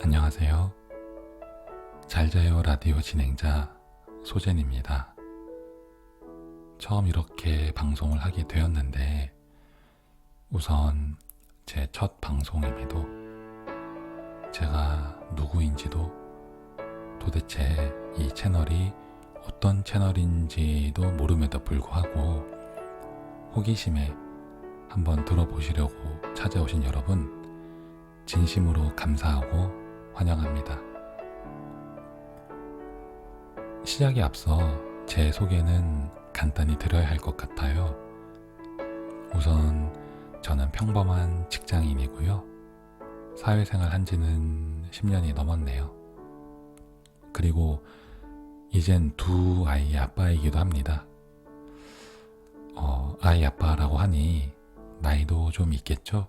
안녕하세요. 잘자요 라디오 진행자 소젠입니다. 처음 이렇게 방송을 하게 되었는데 우선 제 첫 방송임에도 제가 누구인지도 도대체 이 채널이 어떤 채널인지도 모름에도 불구하고 호기심에 한번 들어보시려고 찾아오신 여러분 진심으로 감사하고 환영합니다. 시작에 앞서 제 소개는 간단히 드려야 할 것 같아요. 우선 저는 평범한 직장인이고요. 사회생활 한 지는 10년이 넘었네요. 그리고 이젠 두 아이의 아빠이기도 합니다. 아이 아빠라고 하니 나이도 좀 있겠죠?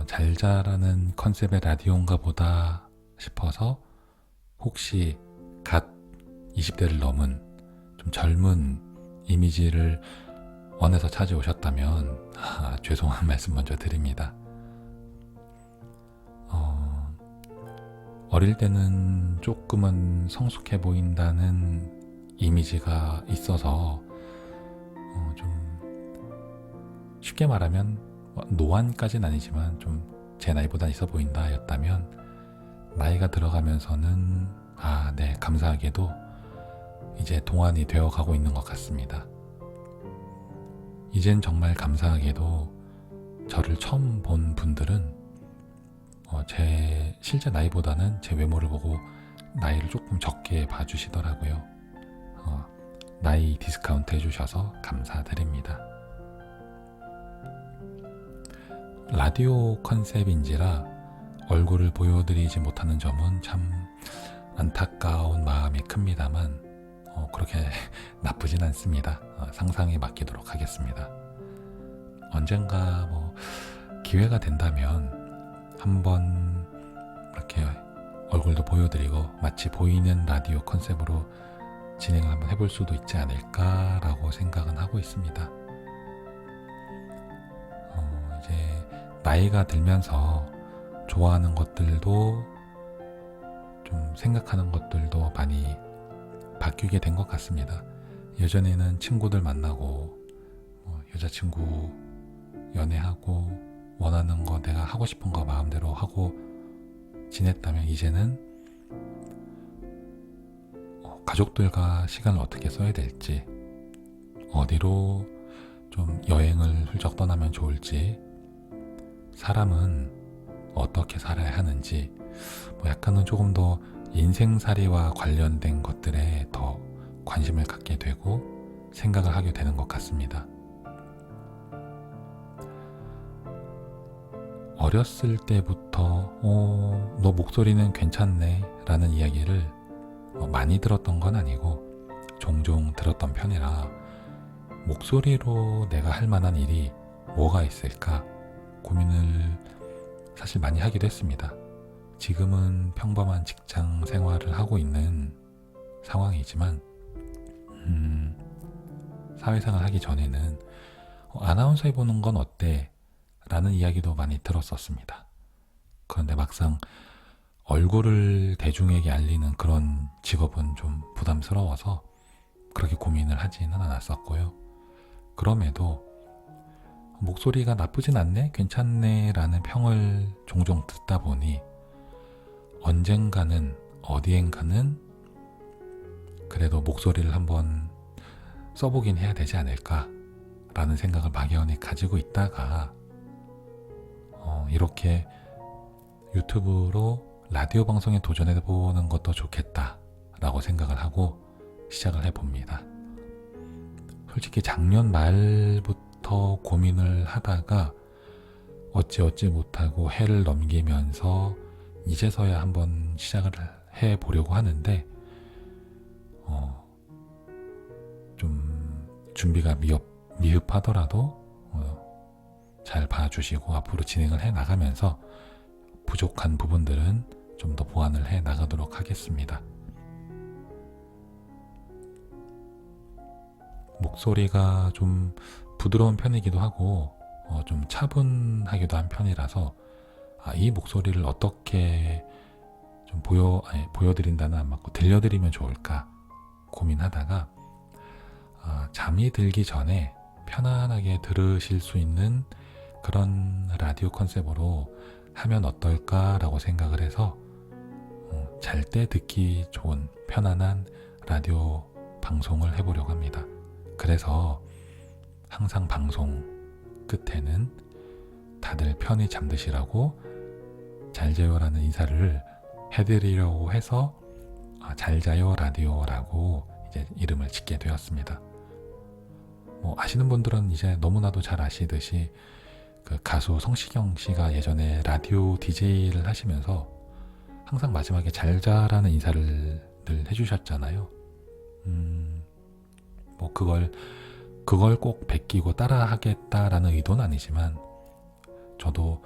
잘 자라는 컨셉의 라디오인가 보다 싶어서 혹시 갓 20대를 넘은 좀 젊은 이미지를 원해서 찾아오셨다면 죄송한 말씀 먼저 드립니다. 어릴 때는 조금은 성숙해 보인다는 이미지가 있어서 좀 쉽게 말하면 노안까지는 아니지만 좀 제 나이보다 있어 보인다 였다면 나이가 들어가면서는 네, 감사하게도 이제 동안이 되어가고 있는 것 같습니다. 이젠 정말 감사하게도 저를 처음 본 분들은 제 실제 나이보다는 제 외모를 보고 나이를 조금 적게 봐주시더라고요. 나이 디스카운트 해주셔서 감사드립니다. 라디오 컨셉인지라 얼굴을 보여드리지 못하는 점은 참 안타까운 마음이 큽니다만 그렇게 나쁘진 않습니다. 상상에 맡기도록 하겠습니다. 언젠가 기회가 된다면 한번 이렇게 얼굴도 보여드리고 마치 보이는 라디오 컨셉으로 진행을 한번 해볼 수도 있지 않을까라고 생각은 하고 있습니다. 이제 나이가 들면서 좋아하는 것들도 좀 생각하는 것들도 많이 바뀌게 된 것 같습니다. 예전에는 친구들 만나고 여자친구 연애하고 원하는 거 내가 하고 싶은 거 마음대로 하고 지냈다면 이제는 가족들과 시간을 어떻게 써야 될지 어디로 좀 여행을 훌쩍 떠나면 좋을지 사람은 어떻게 살아야 하는지 약간은 조금 더 인생살이와 관련된 것들에 더 관심을 갖게 되고 생각을 하게 되는 것 같습니다. 어렸을 때부터 너 목소리는 괜찮네 라는 이야기를 많이 들었던 건 아니고 종종 들었던 편이라 목소리로 내가 할 만한 일이 뭐가 있을까 고민을 사실 많이 하기도 했습니다. 지금은 평범한 직장 생활을 하고 있는 상황이지만 사회생활 하기 전에는 아나운서 해보는 건 어때? 라는 이야기도 많이 들었었습니다. 그런데 막상 얼굴을 대중에게 알리는 그런 직업은 좀 부담스러워서 그렇게 고민을 하지는 않았었고요. 그럼에도 목소리가 나쁘진 않네? 괜찮네? 라는 평을 종종 듣다 보니 언젠가는 어디엔가는 그래도 목소리를 한번 써보긴 해야 되지 않을까 라는 생각을 막연히 가지고 있다가 이렇게 유튜브로 라디오 방송에 도전해보는 것도 좋겠다 라고 생각을 하고 시작을 해봅니다. 솔직히 작년 말부터 고민을 하다가 어찌 못하고 해를 넘기면서 이제서야 한번 시작을 해보려고 하는데 좀 준비가 미흡하더라도 잘 봐주시고 앞으로 진행을 해 나가면서 부족한 부분들은 좀 더 보완을 해 나가도록 하겠습니다. 목소리가 좀 부드러운 편이기도 하고 좀 차분하기도 한 편이라서 이 목소리를 어떻게 좀 보여드린다는 안 맞고 들려드리면 좋을까 고민하다가 잠이 들기 전에 편안하게 들으실 수 있는 그런 라디오 컨셉으로 하면 어떨까라고 생각을 해서 잘 때 듣기 좋은 편안한 라디오 방송을 해보려고 합니다. 그래서 항상 방송 끝에는 다들 편히 잠드시라고 잘 자요라는 인사를 해드리려고 해서 잘 자요 라디오라고 이제 이름을 짓게 되었습니다. 아시는 분들은 이제 너무나도 잘 아시듯이 그 가수 성시경 씨가 예전에 라디오 DJ를 하시면서 항상 마지막에 잘 자라는 인사를 늘 해주셨잖아요. 그걸 꼭 베끼고 따라 하겠다라는 의도는 아니지만 저도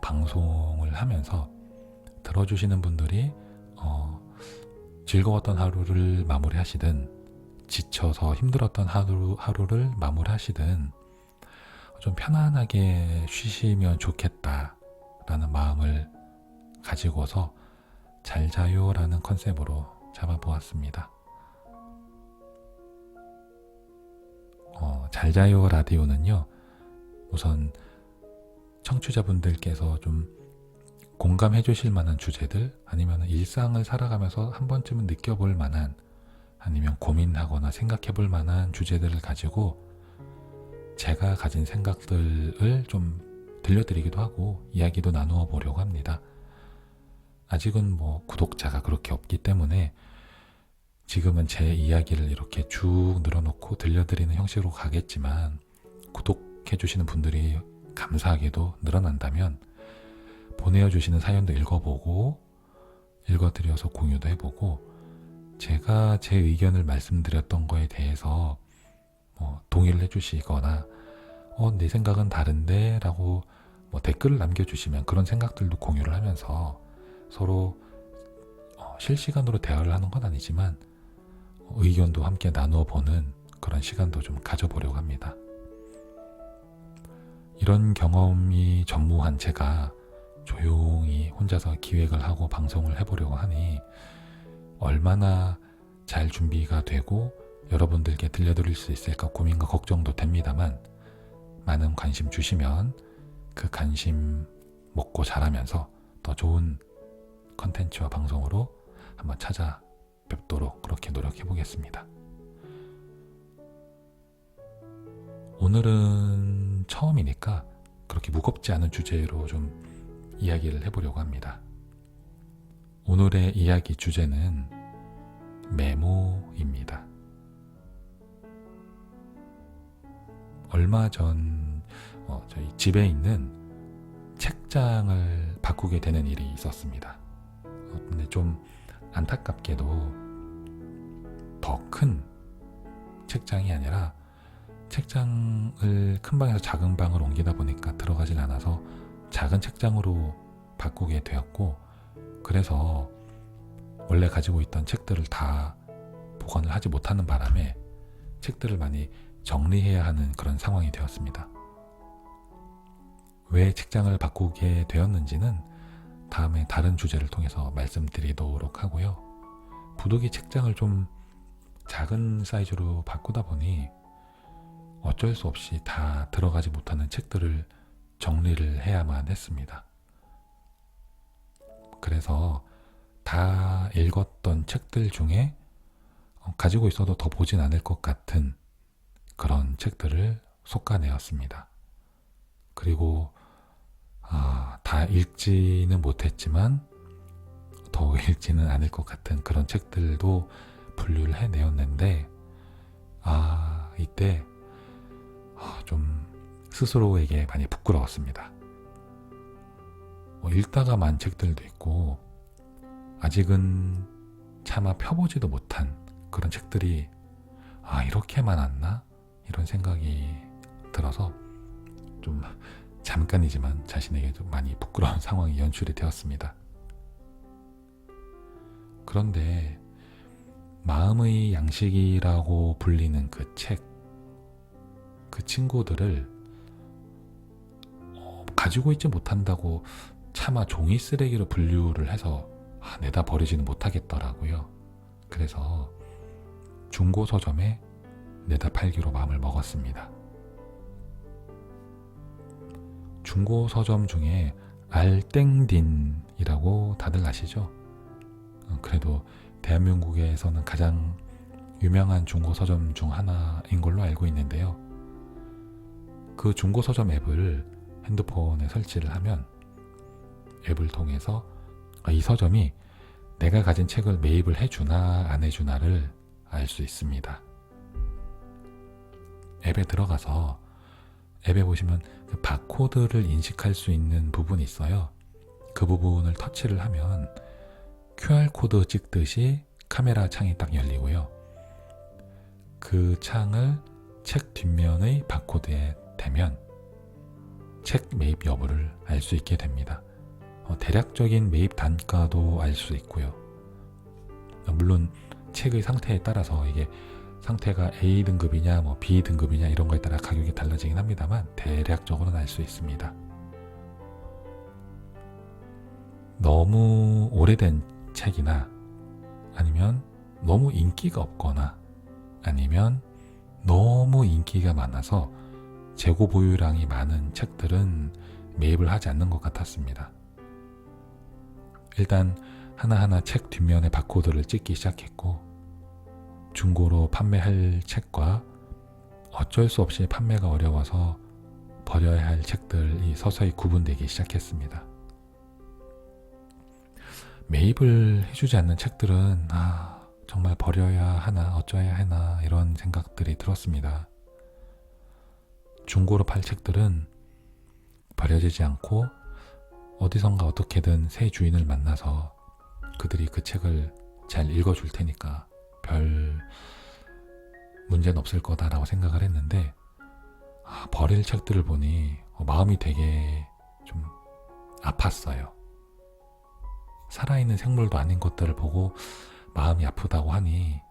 방송을 하면서 들어주시는 분들이 즐거웠던 하루를 마무리하시든 지쳐서 힘들었던 하루를 마무리하시든 좀 편안하게 쉬시면 좋겠다라는 마음을 가지고서 잘 자요라는 컨셉으로 잡아보았습니다. 잘 자요 라디오는요, 우선 청취자분들께서 좀 공감해 주실 만한 주제들, 아니면 일상을 살아가면서 한 번쯤은 느껴볼 만한, 아니면 고민하거나 생각해 볼 만한 주제들을 가지고 제가 가진 생각들을 좀 들려드리기도 하고 이야기도 나누어 보려고 합니다. 아직은 구독자가 그렇게 없기 때문에 지금은 제 이야기를 이렇게 쭉 늘어놓고 들려드리는 형식으로 가겠지만, 구독해 주시는 분들이 감사하게도 늘어난다면 보내주시는 사연도 읽어보고 읽어드려서 공유도 해보고, 제가 제 의견을 말씀드렸던 거에 대해서 동의를 해주시거나 내 생각은 다른데 라고 댓글을 남겨주시면 그런 생각들도 공유를 하면서 서로 실시간으로 대화를 하는 건 아니지만 의견도 함께 나누어 보는 그런 시간도 좀 가져보려고 합니다. 이런 경험이 전무한 제가 조용히 혼자서 기획을 하고 방송을 해보려고 하니 얼마나 잘 준비가 되고 여러분들께 들려드릴 수 있을까 고민과 걱정도 됩니다만, 많은 관심 주시면 그 관심 먹고 자라면서 더 좋은 컨텐츠와 방송으로 한번 찾아뵙도록 그렇게 노력해 보겠습니다. 오늘은 처음이니까 그렇게 무겁지 않은 주제로 좀 이야기를 해보려고 합니다. 오늘의 이야기 주제는 메모입니다. 얼마 전 저희 집에 있는 책장을 바꾸게 되는 일이 있었습니다. 근데 좀 안타깝게도 더 큰 책장이 아니라 책장을 큰 방에서 작은 방으로 옮기다 보니까 들어가질 않아서 작은 책장으로 바꾸게 되었고, 그래서 원래 가지고 있던 책들을 다 보관을 하지 못하는 바람에 책들을 많이 정리해야 하는 그런 상황이 되었습니다. 왜 책장을 바꾸게 되었는지는 다음에 다른 주제를 통해서 말씀드리도록 하고요. 부득이 책장을 좀 작은 사이즈로 바꾸다 보니 어쩔 수 없이 다 들어가지 못하는 책들을 정리를 해야만 했습니다. 그래서 다 읽었던 책들 중에 가지고 있어도 더 보진 않을 것 같은 그런 책들을 솎아내었습니다. 그리고 다 읽지는 못했지만 더 읽지는 않을 것 같은 그런 책들도 분류를 해내었는데 이때 좀 스스로에게 많이 부끄러웠습니다. 읽다가 만 책들도 있고 아직은 차마 펴보지도 못한 그런 책들이 이렇게 많았나? 이런 생각이 들어서 좀 잠깐이지만 자신에게 좀 많이 부끄러운 상황이 연출이 되었습니다. 그런데 마음의 양식이라고 불리는 그 책, 그 친구들을 가지고 있지 못한다고 차마 종이 쓰레기로 분류를 해서 내다 버리지는 못하겠더라고요. 그래서 중고 서점에 내다 팔기로 마음을 먹었습니다. 중고 서점 중에 알땡딘이라고 다들 아시죠? 그래도 대한민국에서는 가장 유명한 중고 서점 중 하나인 걸로 알고 있는데요. 그 중고 서점 앱을 핸드폰에 설치를 하면 앱을 통해서 이 서점이 내가 가진 책을 매입을 해주나 안 해주나를 알 수 있습니다. 앱에 들어가서 앱에 보시면 그 바코드를 인식할 수 있는 부분이 있어요. 그 부분을 터치를 하면 QR코드 찍듯이 카메라 창이 딱 열리고요. 그 창을 책 뒷면의 바코드에 대면 책 매입 여부를 알 수 있게 됩니다. 대략적인 매입 단가도 알 수 있고요. 물론 책의 상태에 따라서 이게 상태가 A 등급이냐 B 등급이냐 이런 거에 따라 가격이 달라지긴 합니다만 대략적으로는 알 수 있습니다. 너무 오래된 책이나 아니면 너무 인기가 없거나 아니면 너무 인기가 많아서 재고 보유량이 많은 책들은 매입을 하지 않는 것 같았습니다. 일단 하나하나 책 뒷면에 바코드를 찍기 시작했고 중고로 판매할 책과 어쩔 수 없이 판매가 어려워서 버려야 할 책들이 서서히 구분되기 시작했습니다. 매입을 해주지 않는 책들은 정말 버려야 하나 어쩌야 하나 이런 생각들이 들었습니다. 중고로 팔 책들은 버려지지 않고 어디선가 어떻게든 새 주인을 만나서 그들이 그 책을 잘 읽어줄 테니까 별 문제는 없을 거다라고 생각을 했는데 버릴 책들을 보니 마음이 되게 좀 아팠어요. 살아있는 생물도 아닌 것들을 보고 마음이 아프다고 하니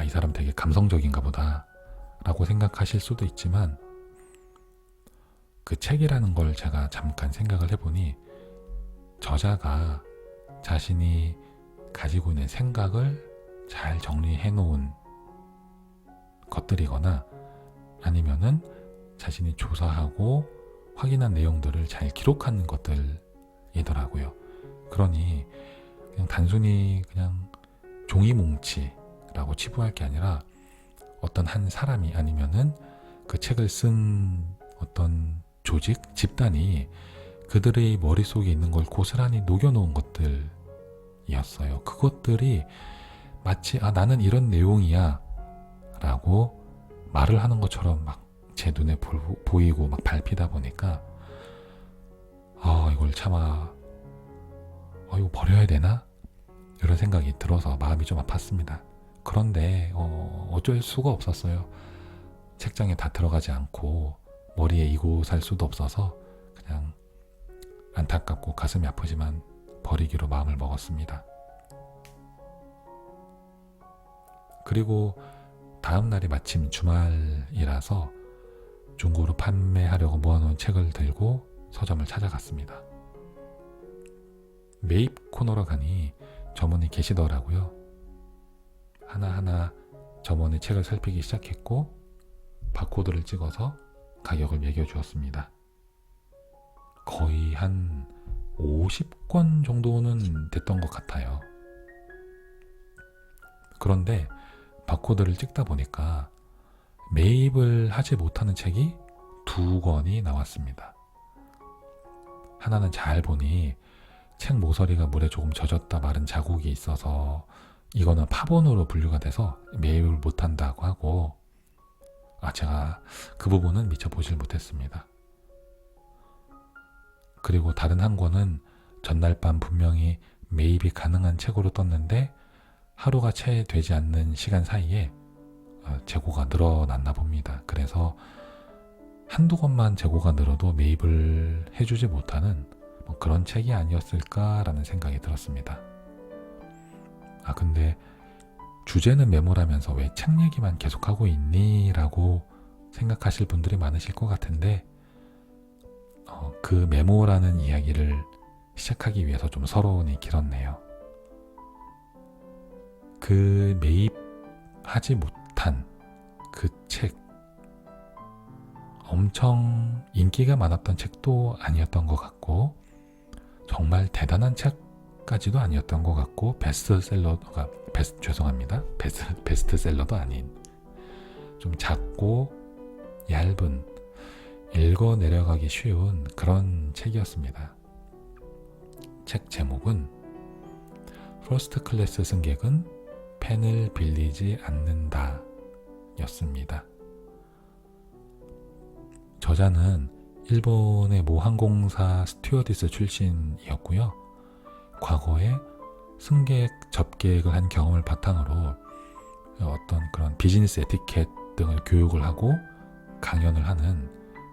이 사람 되게 감성적인가 보다 라고 생각하실 수도 있지만 그 책이라는 걸 제가 잠깐 생각을 해보니 저자가 자신이 가지고 있는 생각을 잘 정리해 놓은 것들이거나 아니면은 자신이 조사하고 확인한 내용들을 잘 기록하는 것들이더라고요. 그러니 그냥 단순히 그냥 종이뭉치라고 치부할 게 아니라 어떤 한 사람이 아니면은 그 책을 쓴 어떤 조직, 집단이 그들의 머릿속에 있는 걸 고스란히 녹여놓은 것들이었어요. 그것들이 마치 나는 이런 내용이야 라고 말을 하는 것처럼 막 제 눈에 보이고 막 밟히다 보니까 이걸 차마 이거 버려야 되나? 이런 생각이 들어서 마음이 좀 아팠습니다. 그런데 어쩔 수가 없었어요. 책장에 다 들어가지 않고 머리에 이고 살 수도 없어서 그냥 안타깝고 가슴이 아프지만 버리기로 마음을 먹었습니다. 그리고 다음 날이 마침 주말이라서 중고로 판매하려고 모아놓은 책을 들고 서점을 찾아갔습니다. 매입 코너로 가니 점원이 계시더라고요. 하나하나 점원의 책을 살피기 시작했고 바코드를 찍어서 가격을 매겨주었습니다. 거의 한 50권 정도는 됐던 것 같아요. 그런데 바코드를 찍다 보니까 매입을 하지 못하는 책이 2권이 나왔습니다. 하나는 잘 보니 책 모서리가 물에 조금 젖었다 마른 자국이 있어서 이거는 파본으로 분류가 돼서 매입을 못한다고 하고, 제가 그 부분은 미처 보질 못했습니다. 그리고 다른 한 권은 전날 밤 분명히 매입이 가능한 책으로 떴는데 하루가 채 되지 않는 시간 사이에 재고가 늘어났나 봅니다. 그래서 한두 권만 재고가 늘어도 매입을 해주지 못하는 그런 책이 아니었을까라는 생각이 들었습니다. 근데 주제는 메모라면서 왜 책 얘기만 계속하고 있니? 라고 생각하실 분들이 많으실 것 같은데, 그 메모라는 이야기를 시작하기 위해서 좀 서론이 길었네요. 그 매입하지 못한 그 책, 엄청 인기가 많았던 책도 아니었던 것 같고, 정말 대단한 책까지도 아니었던 것 같고, 베스트셀러도 아닌, 좀 작고 얇은, 읽어 내려가기 쉬운 그런 책이었습니다. 책 제목은 퍼스트 클래스 승객은 펜을 빌리지 않는다 였습니다. 저자는 일본의 모 항공사 스튜어디스 출신이었고요. 과거에 승객 접객을 한 경험을 바탕으로 어떤 그런 비즈니스 에티켓 등을 교육을 하고 강연을 하는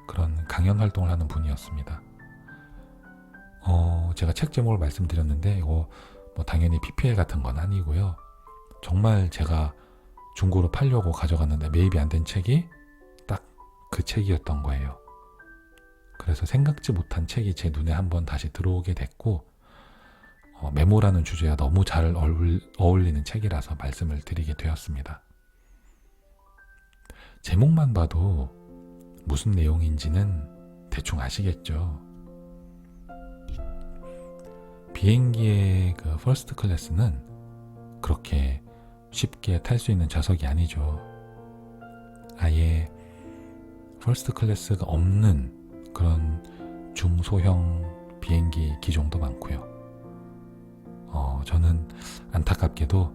그런 강연 활동을 하는 분이었습니다. 제가 책 제목을 말씀드렸는데 이거 당연히 PPL 같은 건 아니고요. 정말 제가 중고로 팔려고 가져갔는데 매입이 안 된 책이 딱 그 책이었던 거예요. 그래서 생각지 못한 책이 제 눈에 한번 다시 들어오게 됐고, 메모라는 주제와 너무 잘 어울리는 책이라서 말씀을 드리게 되었습니다. 제목만 봐도 무슨 내용인지는 대충 아시겠죠? 비행기의 그 퍼스트 클래스는 그렇게 쉽게 탈 수 있는 좌석이 아니죠. 아예 퍼스트 클래스가 없는 그런 중소형 비행기 기종도 많고요. 저는 안타깝게도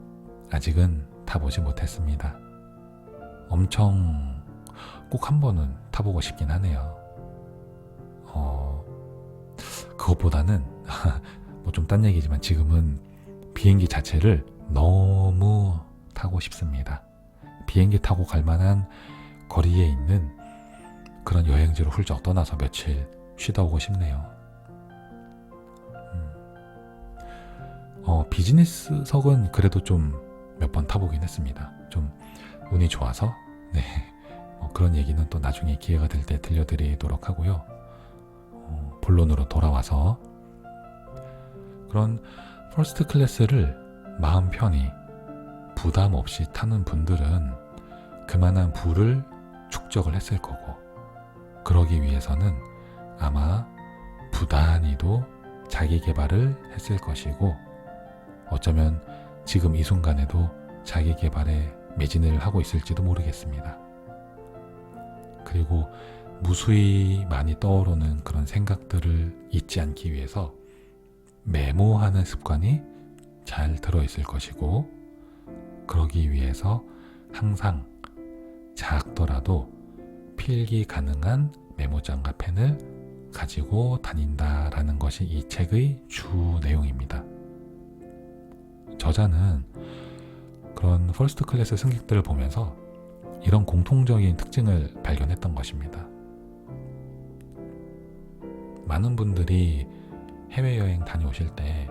아직은 타보지 못했습니다. 엄청 꼭 한 번은 타보고 싶긴 하네요. 그것보다는 좀 딴 얘기지만 지금은 비행기 자체를 너무 타고 싶습니다. 비행기 타고 갈 만한 거리에 있는 그런 여행지로 훌쩍 떠나서 며칠 쉬다 오고 싶네요. 비즈니스석은 그래도 좀 몇 번 타보긴 했습니다. 좀 운이 좋아서. 네. 그런 얘기는 또 나중에 기회가 될 때 들려드리도록 하고요. 본론으로 돌아와서 그런 퍼스트 클래스를 마음 편히 부담 없이 타는 분들은 그만한 부를 축적을 했을 거고, 그러기 위해서는 아마 부단히도 자기 개발을 했을 것이고, 어쩌면 지금 이 순간에도 자기 개발에 매진을 하고 있을지도 모르겠습니다. 그리고 무수히 많이 떠오르는 그런 생각들을 잊지 않기 위해서 메모하는 습관이 잘 들어있을 것이고, 그러기 위해서 항상 작더라도 필기 가능한 메모장과 펜을 가지고 다닌다라는 것이 이 책의 주 내용입니다. 저자는 그런 퍼스트 클래스 승객들을 보면서 이런 공통적인 특징을 발견했던 것입니다. 많은 분들이 해외여행 다녀오실 때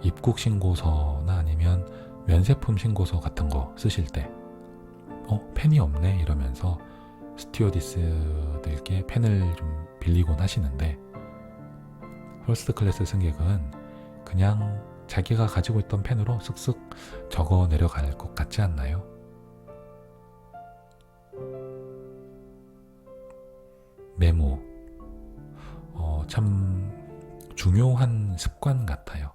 입국 신고서나 아니면 면세품 신고서 같은 거 쓰실 때 펜이 없네 이러면서 스튜어디스들께 펜을 좀 빌리곤 하시는데, 퍼스트 클래스 승객은 그냥 자기가 가지고 있던 펜으로 쓱쓱 적어 내려갈 것 같지 않나요? 메모. 참 중요한 습관 같아요.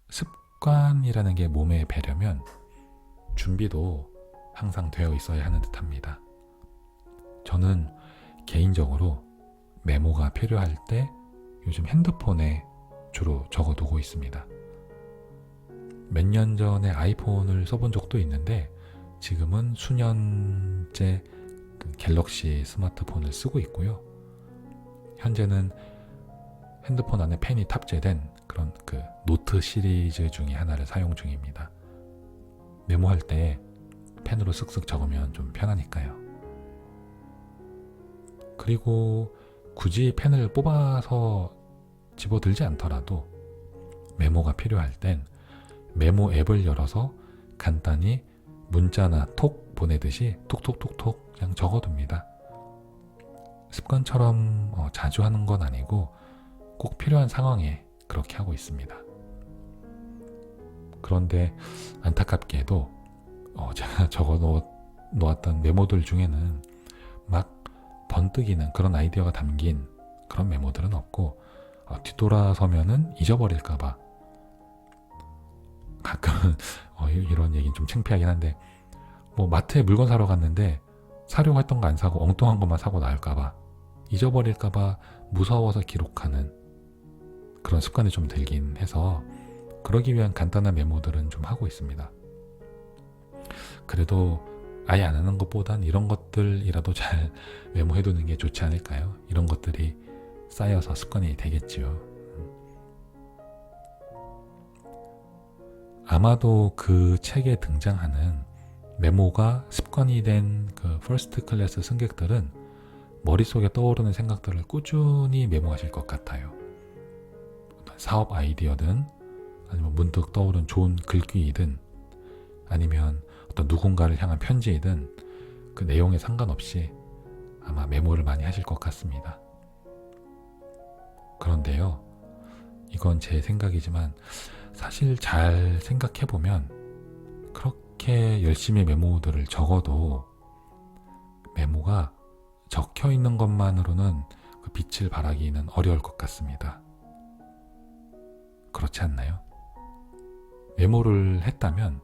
습관이라는 게 몸에 배려면 준비도 항상 되어 있어야 하는 듯합니다. 저는 개인적으로 메모가 필요할 때 요즘 핸드폰에 주로 적어두고 있습니다. 몇 년 전에 아이폰을 써본 적도 있는데 지금은 수년째 갤럭시 스마트폰을 쓰고 있고요. 현재는 핸드폰 안에 펜이 탑재된 그런 노트 시리즈 중에 하나를 사용 중입니다. 메모할 때 펜으로 쓱쓱 적으면 좀 편하니까요. 그리고 굳이 펜을 뽑아서 집어들지 않더라도 메모가 필요할 땐 메모 앱을 열어서 간단히 문자나 톡 보내듯이 톡톡톡톡 그냥 적어둡니다. 습관처럼 자주 하는 건 아니고 꼭 필요한 상황에 그렇게 하고 있습니다. 그런데 안타깝게도 제가 적어 놓았던 메모들 중에는 막 번뜩이는 그런 아이디어가 담긴 그런 메모들은 없고 뒤돌아서면은 잊어버릴까봐 가끔은 이런 얘기는 좀 창피하긴 한데 마트에 물건 사러 갔는데 사려고 했던 거 안 사고 엉뚱한 것만 사고 나올까봐 잊어버릴까봐 무서워서 기록하는 그런 습관이 좀 들긴 해서 그러기 위한 간단한 메모들은 좀 하고 있습니다. 그래도 아예 안 하는 것보단 이런 것들이라도 잘 메모해두는 게 좋지 않을까요? 이런 것들이 쌓여서 습관이 되겠지요. 아마도 그 책에 등장하는 메모가 습관이 된 그 퍼스트 클래스 승객들은 머릿속에 떠오르는 생각들을 꾸준히 메모하실 것 같아요. 어떤 사업 아이디어든 아니면 문득 떠오른 좋은 글귀이든 아니면 어떤 누군가를 향한 편지이든 그 내용에 상관없이 아마 메모를 많이 하실 것 같습니다. 그런데요, 이건 제 생각이지만 사실 잘 생각해보면 그렇게 열심히 메모들을 적어도 메모가 적혀 있는 것만으로는 그 빛을 발하기는 어려울 것 같습니다. 그렇지 않나요? 메모를 했다면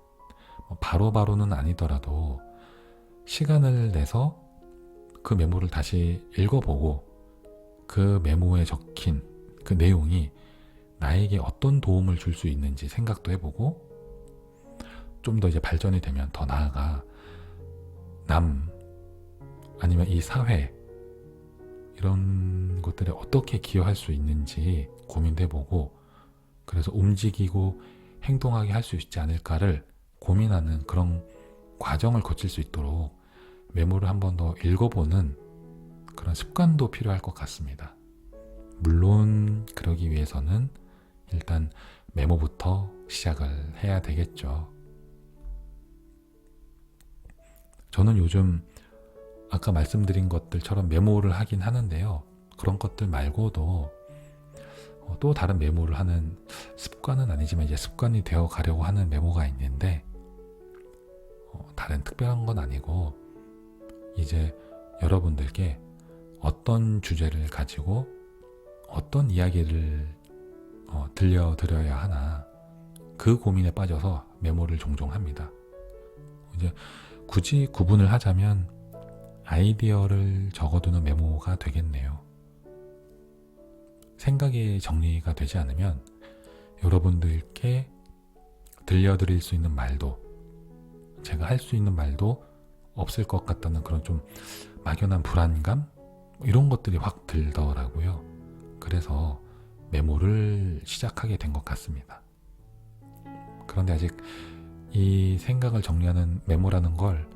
바로바로는 아니더라도 시간을 내서 그 메모를 다시 읽어보고 그 메모에 적힌 그 내용이 나에게 어떤 도움을 줄 수 있는지 생각도 해보고 좀 더 이제 발전이 되면 더 나아가 아니면 이 사회 이런 것들에 어떻게 기여할 수 있는지 고민도 해보고 그래서 움직이고 행동하게 할 수 있지 않을까를 고민하는 그런 과정을 거칠 수 있도록 메모를 한 번 더 읽어보는 그런 습관도 필요할 것 같습니다. 물론 그러기 위해서는 일단 메모부터 시작을 해야 되겠죠. 저는 요즘 아까 말씀드린 것들처럼 메모를 하긴 하는데요. 그런 것들 말고도 또 다른 메모를 하는 습관은 아니지만 이제 습관이 되어 가려고 하는 메모가 있는데 다른 특별한 건 아니고 이제 여러분들께 어떤 주제를 가지고 어떤 이야기를 들려드려야 하나 그 고민에 빠져서 메모를 종종 합니다. 이제 굳이 구분을 하자면 아이디어를 적어두는 메모가 되겠네요. 생각이 정리가 되지 않으면 여러분들께 들려드릴 수 있는 말도 제가 할 수 있는 말도 없을 것 같다는 그런 좀 막연한 불안감? 이런 것들이 확 들더라고요. 그래서 메모를 시작하게 된 것 같습니다. 그런데 아직 이 생각을 정리하는 메모라는 걸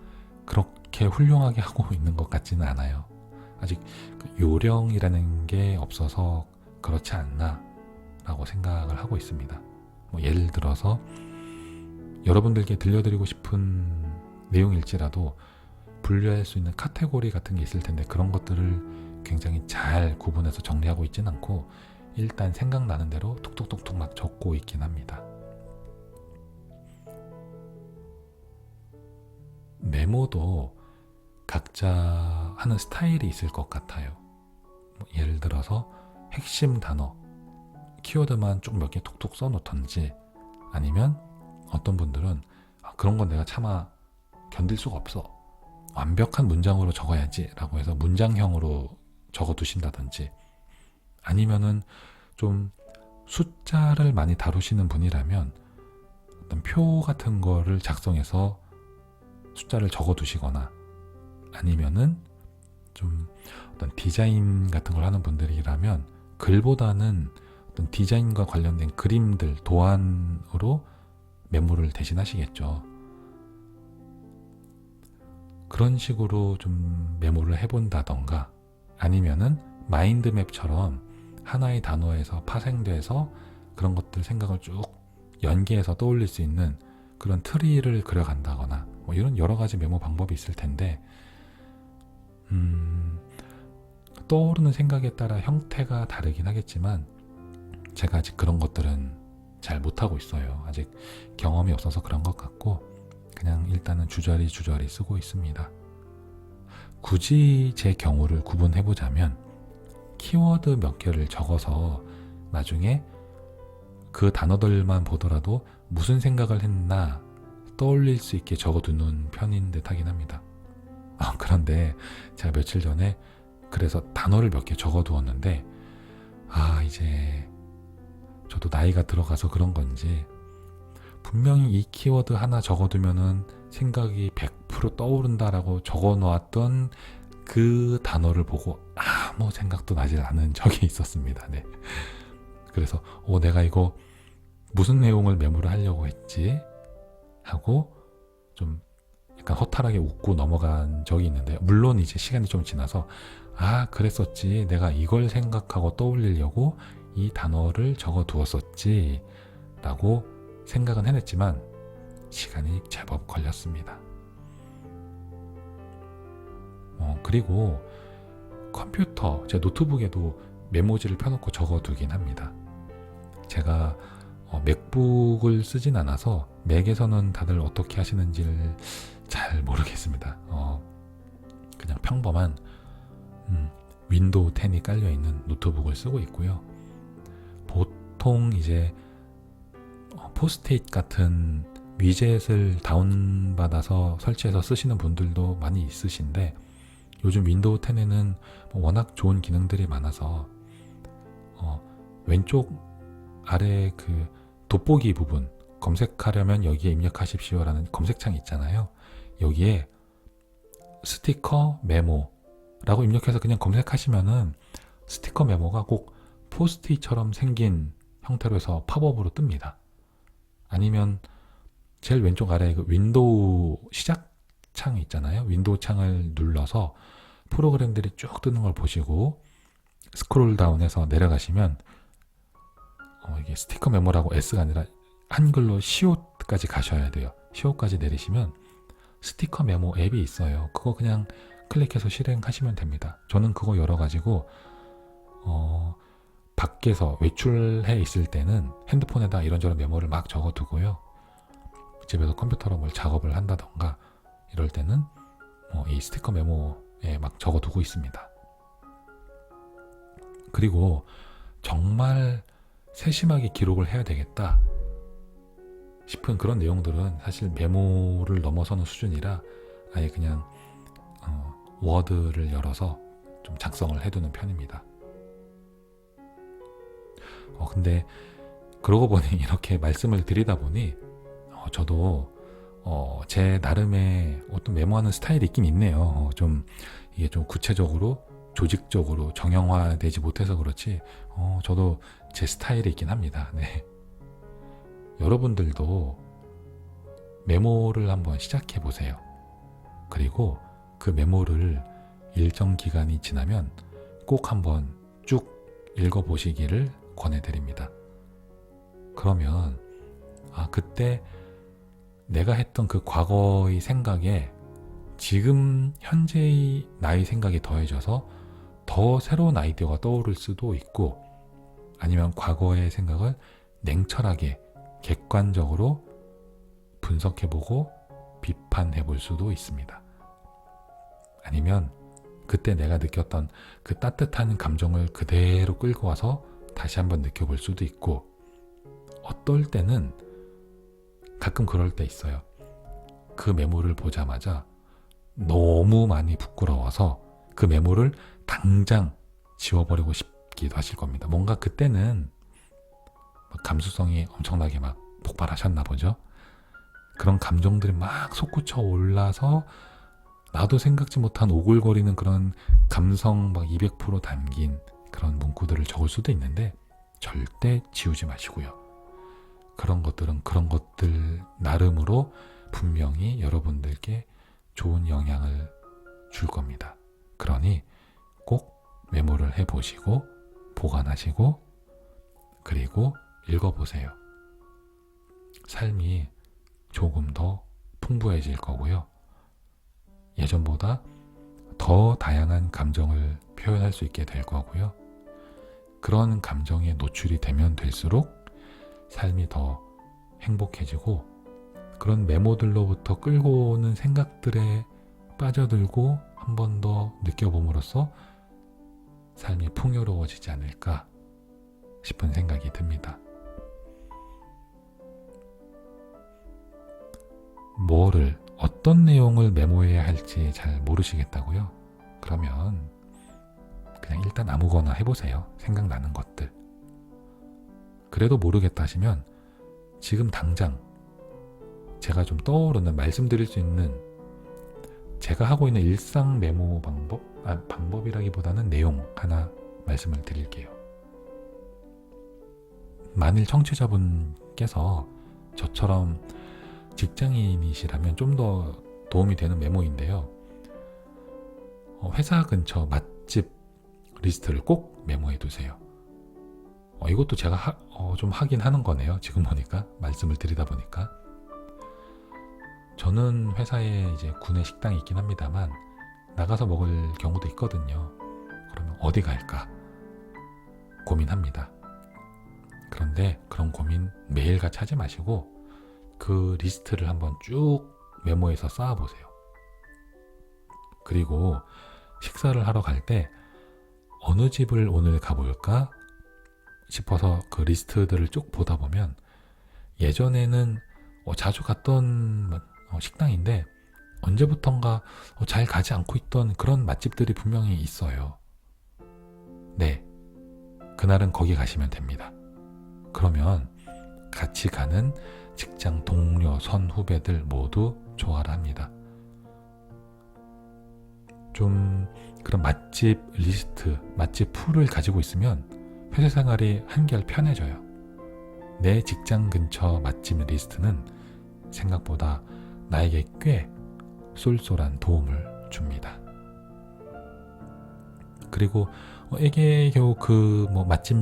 그렇게 훌륭하게 하고 있는 것 같지는 않아요. 아직 요령이라는 게 없어서 그렇지 않나 라고 생각을 하고 있습니다. 예를 들어서 여러분들께 들려드리고 싶은 내용일지라도 분류할 수 있는 카테고리 같은 게 있을 텐데 그런 것들을 굉장히 잘 구분해서 정리하고 있진 않고 일단 생각나는 대로 톡톡톡톡 막 적고 있긴 합니다. 메모도 각자 하는 스타일이 있을 것 같아요. 예를 들어서 핵심 단어 키워드만 쭉 몇 개 톡톡 써놓던지, 아니면 어떤 분들은 그런 건 내가 차마 견딜 수가 없어, 완벽한 문장으로 적어야지 라고 해서 문장형으로 적어두신다든지, 아니면은 좀 숫자를 많이 다루시는 분이라면 어떤 표 같은 거를 작성해서 숫자를 적어두시거나, 아니면은 좀 어떤 디자인 같은 걸 하는 분들이라면 글보다는 어떤 디자인과 관련된 그림들, 도안으로 메모를 대신하시겠죠. 그런 식으로 좀 메모를 해본다던가, 아니면은 마인드맵처럼 하나의 단어에서 파생돼서 그런 것들 생각을 쭉 연계해서 떠올릴 수 있는 그런 트리를 그려간다거나, 뭐 이런 여러 가지 메모 방법이 있을 텐데, 떠오르는 생각에 따라 형태가 다르긴 하겠지만 제가 아직 그런 것들은 잘 못하고 있어요. 아직 경험이 없어서 그런 것 같고, 그냥 일단은 주저리 쓰고 있습니다. 굳이 제 경우를 구분해보자면, 키워드 몇 개를 적어서 나중에 그 단어들만 보더라도 무슨 생각을 했나 떠올릴 수 있게 적어두는 편인 듯 하긴 합니다. 그런데 제가 며칠 전에 그래서 단어를 몇 개 적어두었는데, 이제 저도 나이가 들어가서 그런 건지 분명히 이 키워드 하나 적어두면은 생각이 100% 떠오른다라고 적어놓았던 그 단어를 보고 아무 생각도 나질 않은 적이 있었습니다. 네. 그래서 내가 이거 무슨 내용을 메모를 하려고 했지 하고 좀 약간 허탈하게 웃고 넘어간 적이 있는데, 물론 이제 시간이 좀 지나서 그랬었지, 내가 이걸 생각하고 떠올리려고 이 단어를 적어두었었지 라고 생각은 해냈지만 시간이 제법 걸렸습니다. 그리고 컴퓨터, 제 노트북에도 메모지를 펴놓고 적어두긴 합니다. 제가 맥북을 쓰진 않아서 맥에서는 다들 어떻게 하시는지를 잘 모르겠습니다. 그냥 평범한 윈도우 10이 깔려있는 노트북을 쓰고 있고요. 보통 이제 포스트잇 같은 위젯을 다운받아서 설치해서 쓰시는 분들도 많이 있으신데, 요즘 윈도우 10에는 워낙 좋은 기능들이 많아서 왼쪽 아래 그 돋보기 부분 검색하려면 여기에 입력하십시오라는 검색창이 있잖아요. 여기에 스티커 메모라고 입력해서 그냥 검색하시면은 스티커 메모가 꼭 포스트잇처럼 생긴 형태로 해서 팝업으로 뜹니다. 아니면 제일 왼쪽 아래에 그 윈도우 시작 창이 있잖아요. 윈도우 창을 눌러서 프로그램들이 쭉 뜨는 걸 보시고 스크롤 다운해서 내려가시면 이게 스티커 메모라고 S가 아니라 한글로 시옷까지 가셔야 돼요. 시옷까지 내리시면 스티커 메모 앱이 있어요. 그거 그냥 클릭해서 실행하시면 됩니다. 저는 그거 열어가지고 밖에서 외출해 있을 때는 핸드폰에다 이런저런 메모를 막 적어두고요. 집에서 컴퓨터로 뭘 작업을 한다던가 이럴 때는 이 스티커 메모에 막 적어두고 있습니다. 그리고 정말 세심하게 기록을 해야 되겠다 싶은 그런 내용들은 사실 메모를 넘어서는 수준이라 아예 그냥 워드를 열어서 좀 작성을 해두는 편입니다. 근데 그러고 보니 이렇게 말씀을 드리다 보니 저도 제 나름의 어떤 메모하는 스타일이 있긴 있네요. 이게 좀 구체적으로 조직적으로 정형화되지 못해서 그렇지 저도 제 스타일이 있긴 합니다. 네. 여러분들도 메모를 한번 시작해 보세요. 그리고 그 메모를 일정 기간이 지나면 꼭 한번 쭉 읽어보시기를 권해드립니다. 그러면 그때 내가 했던 그 과거의 생각에 지금 현재의 나의 생각이 더해져서 더 새로운 아이디어가 떠오를 수도 있고, 아니면 과거의 생각을 냉철하게 객관적으로 분석해보고 비판해볼 수도 있습니다. 아니면 그때 내가 느꼈던 그 따뜻한 감정을 그대로 끌고 와서 다시 한번 느껴볼 수도 있고, 어떨 때는 가끔 그럴 때 있어요. 그 메모를 보자마자 너무 많이 부끄러워서 그 메모를 당장 지워버리고 싶기도 하실 겁니다. 뭔가 그때는 감수성이 엄청나게 막 폭발하셨나 보죠. 그런 감정들이 막 솟구쳐 올라서 나도 생각지 못한 오글거리는 그런 감성 막 200% 담긴 그런 문구들을 적을 수도 있는데 절대 지우지 마시고요. 그런 것들은 그런 것들 나름으로 분명히 여러분들께 좋은 영향을 줄 겁니다. 그러니 꼭 메모를 해보시고 보관하시고 그리고 읽어보세요. 삶이 조금 더 풍부해질 거고요. 예전보다 더 다양한 감정을 표현할 수 있게 될 거고요. 그런 감정에 노출이 되면 될수록 삶이 더 행복해지고 그런 메모들로부터 끌고 오는 생각들에 빠져들고 한 번 더 느껴봄으로써 삶이 풍요로워지지 않을까 싶은 생각이 듭니다. 어떤 내용을 메모해야 할지 잘 모르시겠다고요? 그러면 그냥 일단 아무거나 해보세요. 생각나는 것들. 그래도 모르겠다 하시면 지금 당장 제가 좀 떠오르는 말씀드릴 수 있는 제가 하고 있는 일상 메모 방법이라기보다는 내용 하나 말씀을 드릴게요. 만일 청취자분께서 저처럼 직장인이시라면 좀 더 도움이 되는 메모인데요. 회사 근처 맛집 리스트를 꼭 메모해 두세요. 이것도 제가 좀 하긴 하는 거네요. 지금 보니까 말씀을 드리다 보니까 저는 회사에 이제 구내 식당이 있긴 합니다만 나가서 먹을 경우도 있거든요. 그러면 어디 갈까 고민합니다. 그런데 그런 고민 매일같이 하지 마시고 그 리스트를 한번 쭉 메모해서 쌓아보세요. 그리고 식사를 하러 갈 때 어느 집을 오늘 가볼까 싶어서 그 리스트들을 쭉 보다 보면 예전에는 자주 갔던 식당인데 언제부턴가 잘 가지 않고 있던 그런 맛집들이 분명히 있어요. 네, 그날은 거기 가시면 됩니다. 그러면 같이 가는 직장 동료, 선후배들 모두 좋아를 합니다. 좀 그런 맛집 리스트, 맛집 풀을 가지고 있으면 회사 생활이 한결 편해져요. 내 직장 근처 맛집 리스트는 생각보다 나에게 꽤 쏠쏠한 도움을 줍니다. 그리고 이게 겨우 그 맛집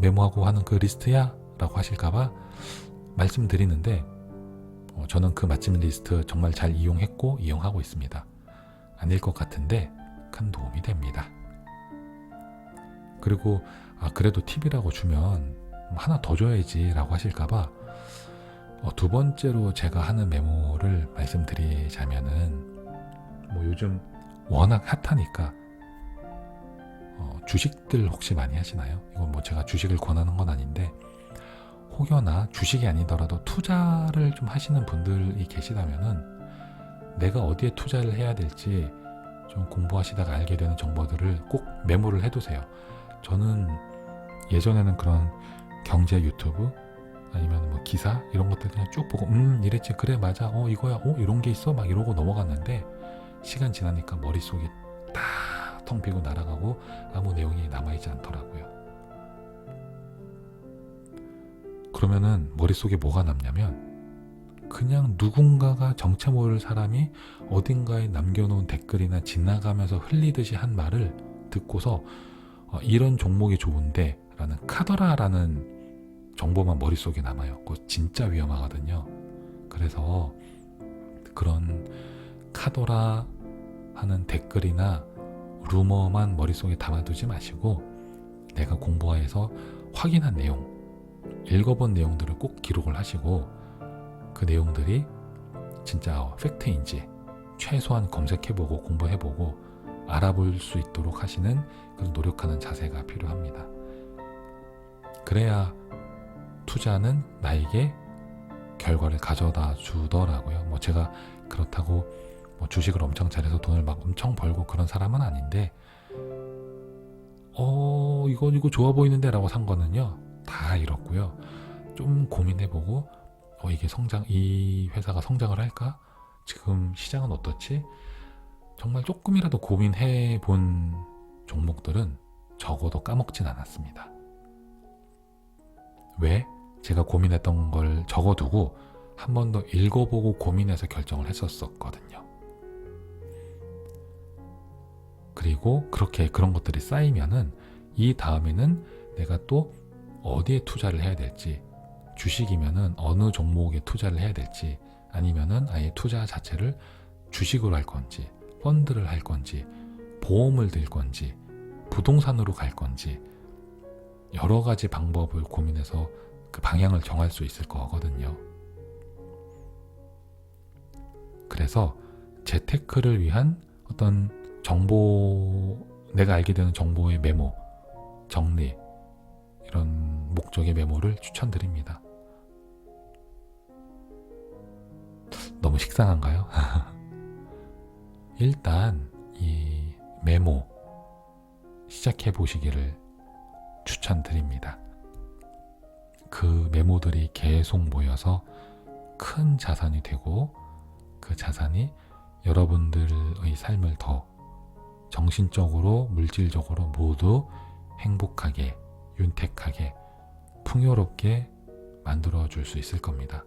메모하고 하는 그 리스트야? 라고 하실까봐 말씀드리는데 저는 그 맛집 리스트 정말 잘 이용했고 이용하고 있습니다. 아닐 것 같은데 큰 도움이 됩니다. 그리고 그래도 팁이라고 주면 하나 더 줘야지 라고 하실까봐 두 번째로 제가 하는 메모를 말씀드리자면은 요즘 워낙 핫하니까 주식들 혹시 많이 하시나요? 이건 제가 주식을 권하는 건 아닌데 혹여나 주식이 아니더라도 투자를 좀 하시는 분들이 계시다면은 내가 어디에 투자를 해야 될지 좀 공부하시다가 알게 되는 정보들을 꼭 메모를 해두세요. 저는 예전에는 그런 경제 유튜브 아니면 기사 이런 것들 그냥 쭉 보고 이랬지 그래 맞아 이거야 이런 게 있어 막 이러고 넘어갔는데 시간 지나니까 머릿속이 다 텅 비고 날아가고 아무 내용이 남아있지 않더라고요. 그러면은 머릿속에 뭐가 남냐면 그냥 누군가가 정체 모를 사람이 어딘가에 남겨놓은 댓글이나 지나가면서 흘리듯이 한 말을 듣고서 이런 종목이 좋은데 라는 카더라라는 정보만 머릿속에 남아요. 그거 진짜 위험하거든요. 그래서 그런 카더라 하는 댓글이나 루머만 머릿속에 담아두지 마시고 내가 공부해서 확인한 내용, 읽어본 내용들을 꼭 기록을 하시고 그 내용들이 진짜 팩트인지 최소한 검색해보고 공부해보고 알아볼 수 있도록 하시는 그런 노력하는 자세가 필요합니다. 그래야 투자는 나에게 결과를 가져다 주더라고요. 뭐 제가 그렇다고 뭐 주식을 엄청 잘해서 돈을 막 엄청 벌고 그런 사람은 아닌데, 이거 좋아 보이는데 라고 산 거는요, 다 이렇고요. 좀 고민해보고, 이 회사가 성장을 할까? 지금 시장은 어떻지? 정말 조금이라도 고민해 본 종목들은 적어도 까먹진 않았습니다. 왜? 제가 고민했던 걸 적어두고 한 번 더 읽어보고 고민해서 결정을 했었거든요. 그리고 그렇게 그런 것들이 쌓이면은 이 다음에는 내가 또 어디에 투자를 해야 될지, 주식이면은 어느 종목에 투자를 해야 될지, 아니면은 아예 투자 자체를 주식으로 할 건지, 펀드를 할 건지, 보험을 들 건지, 부동산으로 갈 건지, 여러 가지 방법을 고민해서 그 방향을 정할 수 있을 거거든요. 그래서 재테크를 위한 어떤 내가 알게 되는 정보의 메모, 정리, 이런 목적의 메모를 추천드립니다. 너무 식상한가요? 일단 이 메모 시작해 보시기를 추천드립니다. 그 메모들이 계속 모여서 큰 자산이 되고, 그 자산이 여러분들의 삶을 더 정신적으로, 물질적으로 모두 행복하게, 윤택하게, 풍요롭게 만들어줄 수 있을 겁니다.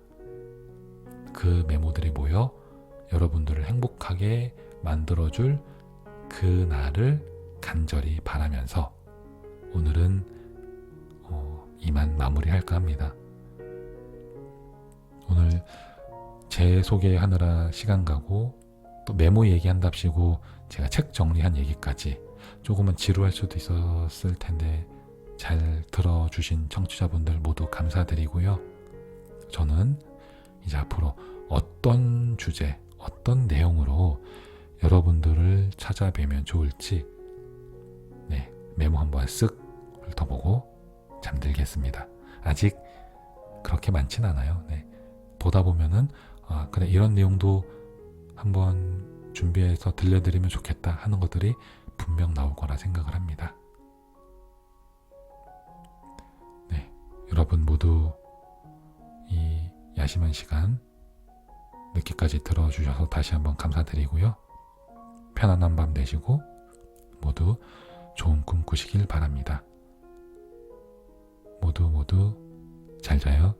그 메모들이 모여 여러분들을 행복하게 만들어줄 그 날을 간절히 바라면서 오늘은 이만 마무리할까 합니다. 오늘 제 소개하느라 시간 가고, 또 메모 얘기한답시고 제가 책 정리한 얘기까지 조금은 지루할 수도 있었을 텐데 잘 들어주신 청취자분들 모두 감사드리고요. 저는 이제 앞으로 어떤 주제, 어떤 내용으로 여러분들을 찾아뵈면 좋을지 메모 한번 쓱 훑어보고 잠들겠습니다. 아직 그렇게 많진 않아요. 보다 보면은 그래, 이런 내용도 한번 준비해서 들려드리면 좋겠다 하는 것들이 분명 나올 거라 생각을 합니다. 여러분 모두 이 야심한 시간 늦게까지 들어주셔서 다시 한번 감사드리고요. 편안한 밤 되시고 모두 좋은 꿈 꾸시길 바랍니다. 모두 잘 자요.